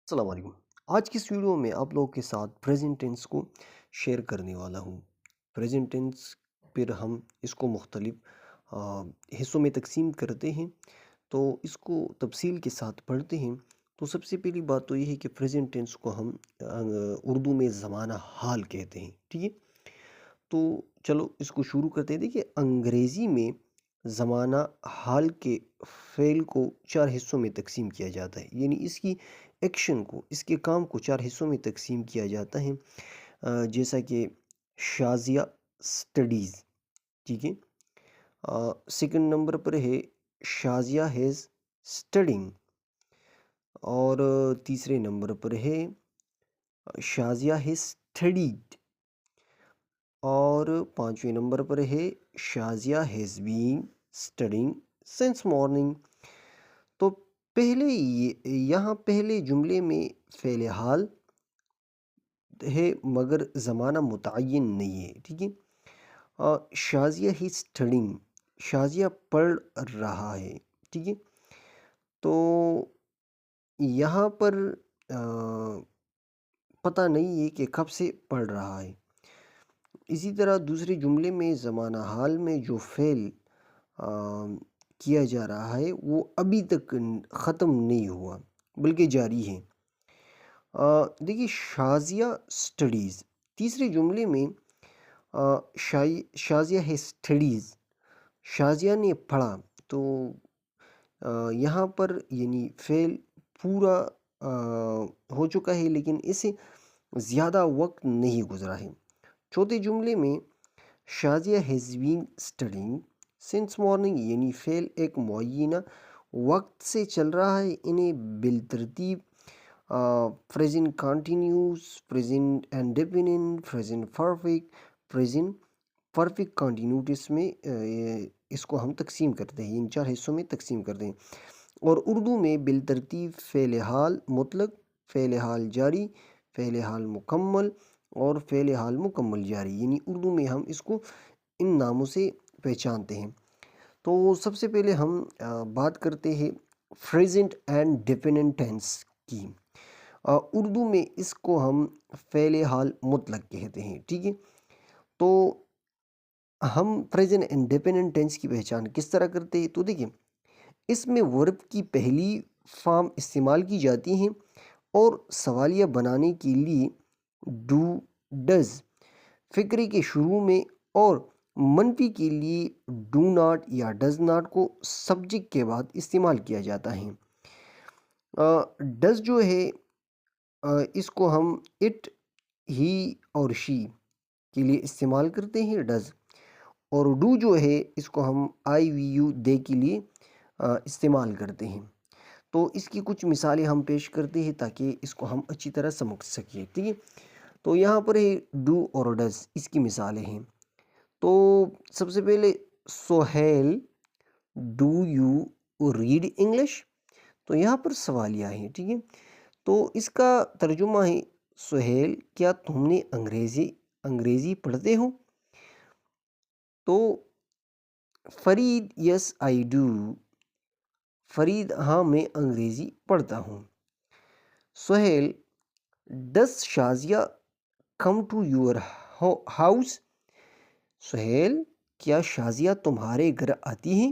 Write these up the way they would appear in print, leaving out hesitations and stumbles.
السلام علیکم۔ آج کی اس ویڈیو میں آپ لوگوں کے ساتھ پریزنٹ ٹینس کو شیئر کرنے والا ہوں۔ پریزنٹ ٹینس پھر ہم اس کو مختلف حصوں میں تقسیم کرتے ہیں، تو اس کو تفصیل کے ساتھ پڑھتے ہیں۔ تو سب سے پہلی بات تو یہ ہے کہ پریزنٹ ٹینس کو ہم اردو میں زمانہ حال کہتے ہیں، ٹھیک ہے؟ تو چلو اس کو شروع کرتے ہیں۔ دیکھیے، انگریزی میں زمانہ حال کے فعل کو 4 حصوں میں تقسیم کیا جاتا ہے، یعنی اس کی ایکشن کو، اس کے کام کو 4 حصوں میں تقسیم کیا جاتا ہے، جیسا کہ شازیہ اسٹڈیز، ٹھیک ہے؟ سیکنڈ نمبر پر ہے شازیہ ہیز اسٹڈنگ، اور تیسرے نمبر پر ہے شازیہ ہیز اسٹڈیڈ، اور پانچویں نمبر پر ہے Shazia has been studying since morning. تو یہاں پہلے جملے میں فعل حال ہے مگر زمانہ متعین نہیں ہے، ٹھیک ہے؟ شازیہ ہی اسٹڈنگ، شازیہ پڑھ رہا ہے، ٹھیک ہے؟ تو یہاں پر پتہ نہیں ہے کہ کب سے پڑھ رہا ہے۔ اسی طرح دوسرے جملے میں زمانہ حال میں جو فعل کیا جا رہا ہے وہ ابھی تک ختم نہیں ہوا بلکہ جاری ہے۔ دیکھیے، شازیہ اسٹڈیز، تیسرے جملے میں شازیہ ہے اسٹڈیز، شازیہ نے پڑھا، تو یہاں پر یعنی فعل پورا ہو چکا ہے لیکن اس سے زیادہ وقت نہیں گزرا ہے۔ چوتھے جملے میں Shazia has been studying since morning, یعنی فعل ایک معینہ وقت سے چل رہا ہے۔ انہیں بالترتیب present continuous, present indefinite, present perfect, present perfect continuities میں اس کو ہم تقسیم کرتے ہیں، ان 4 حصوں میں تقسیم کرتے ہیں۔ اور اردو میں بالترتیب فعل حال مطلق، فعل حال جاری، فعل حال مکمل اور فعل حال مکمل جاری، یعنی اردو میں ہم اس کو ان ناموں سے پہچانتے ہیں۔ تو سب سے پہلے ہم بات کرتے ہیں پریزنٹ اینڈ ڈیفینٹ ٹینس کی۔ اردو میں اس کو ہم فعل حال مطلق کہتے ہیں، ٹھیک ہے؟ تو ہم پریزنٹ اینڈ ڈیفینٹ ٹینس کی پہچان کس طرح کرتے ہیں؟ تو دیکھیں، اس میں ورب کی پہلی فارم استعمال کی جاتی ہیں اور سوالیہ بنانے کے لیے ڈو، ڈز، فقرے کے شروع میں، اور منفی کے لیے ڈو ناٹ یا ڈز ناٹ کو سبجیکٹ کے بعد استعمال کیا جاتا ہے۔ ڈز جو ہے اس کو ہم اٹ، ہی اور شی کے لیے استعمال کرتے ہیں، ڈز۔ اور ڈو جو ہے اس کو ہم آئی وی یو دے کے لیے استعمال کرتے ہیں۔ تو اس کی کچھ مثالیں ہم پیش کرتے ہیں تاکہ اس کو ہم اچھی طرح سمجھ سکیں، ٹھیک ہے؟ تو یہاں پر ہے ڈو اور ڈز، اس کی مثالیں ہیں۔ تو سب سے پہلے Sohail, do you read English? تو یہاں پر سوالیہ ہے، ٹھیک ہے؟ تو اس کا ترجمہ ہے سہیل، کیا تم نے انگریزی پڑھتے ہو؟ تو Farid, yes I do, Farid, ہاں میں انگریزی پڑھتا ہوں۔ Sohail, does Shazia come to your house? Sohail, کیا شازیہ تمہارے گھر آتی ہیں؟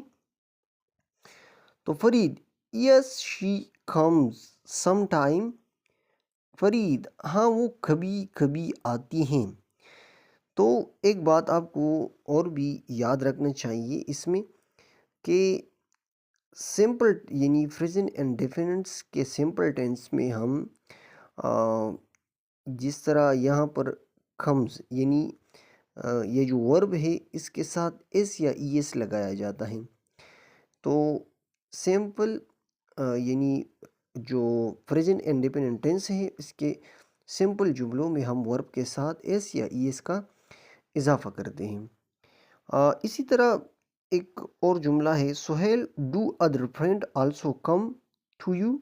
تو Farid, yes she comes some time, Farid, ہاں وہ کبھی کبھی آتی ہیں۔ تو ایک بات آپ کو اور بھی یاد رکھنا چاہیے اس میں کہ سمپل یعنی پریزنٹ اینڈ ڈیفینٹس کے سمپل ٹینس میں ہم جس طرح یہاں پر کمز یعنی یہ جو ورب ہے اس کے ساتھ ایس یا ای ایس لگایا جاتا ہے۔ تو سمپل یعنی جو پریزنٹ اینڈ ڈیفینٹ ٹینس ہے اس کے سمپل جملوں میں ہم ورب کے ساتھ ایس یا ای ایس کا اضافہ کرتے ہیں۔ اسی طرح ایک اور جملہ ہے Sohail, do other friend also come to you?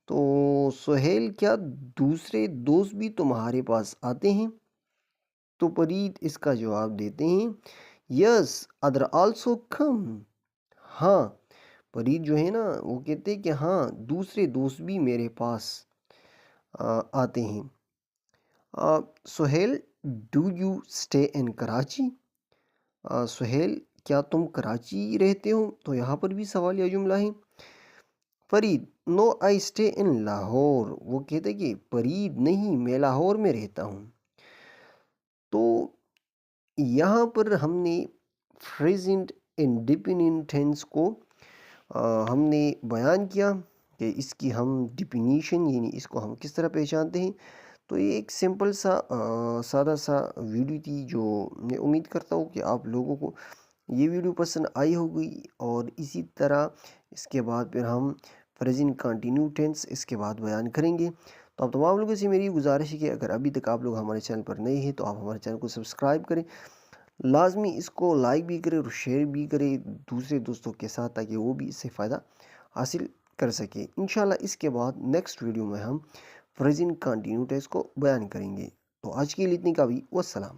تو سہیل، کیا دوسرے دوست بھی تمہارے پاس آتے ہیں؟ تو فرید اس کا جواب دیتے ہیں یس ادر آلسو کم، ہاں فرید جو ہے نا وہ کہتے ہیں کہ ہاں دوسرے دوست بھی میرے پاس آتے ہیں۔ Sohail, do you stay in Karachi? Sohail, کیا تم کراچی رہتے ہو؟ تو یہاں پر بھی سوال یا جملہ ہے۔ فرید، نو آئی اسٹے ان لاہور، وہ کہتے کہ فرید نہیں، میں لاہور میں رہتا ہوں۔ تو یہاں پر ہم نے پریزنٹ انڈیپینڈنٹ ٹینس کو ہم نے بیان کیا کہ اس کی ہم ڈیفینیشن یعنی اس کو ہم کس طرح پہچانتے ہیں۔ تو یہ ایک سمپل سا سادہ سا ویڈیو تھی، جو میں امید کرتا ہوں کہ آپ لوگوں کو یہ ویڈیو پسند آئی ہوگی، اور اسی طرح اس کے بعد پھر ہم پریزنٹ کنٹینیو ٹینس اس کے بعد بیان کریں گے۔ تو آپ تمام لوگوں سے میری گزارش ہے کہ اگر ابھی تک آپ لوگ ہمارے چینل پر نئے ہیں تو آپ ہمارے چینل کو سبسکرائب کریں، لازمی اس کو لائک بھی کریں اور شیئر بھی کریں دوسرے دوستوں کے ساتھ، تاکہ وہ بھی اس سے فائدہ حاصل کر سکیں۔ انشاءاللہ اس کے بعد نیکسٹ ویڈیو میں ہم پریزنٹ کنٹینیو ٹینس کو بیان کریں گے۔ تو آج کے لیے اتنی کافی، والسلام۔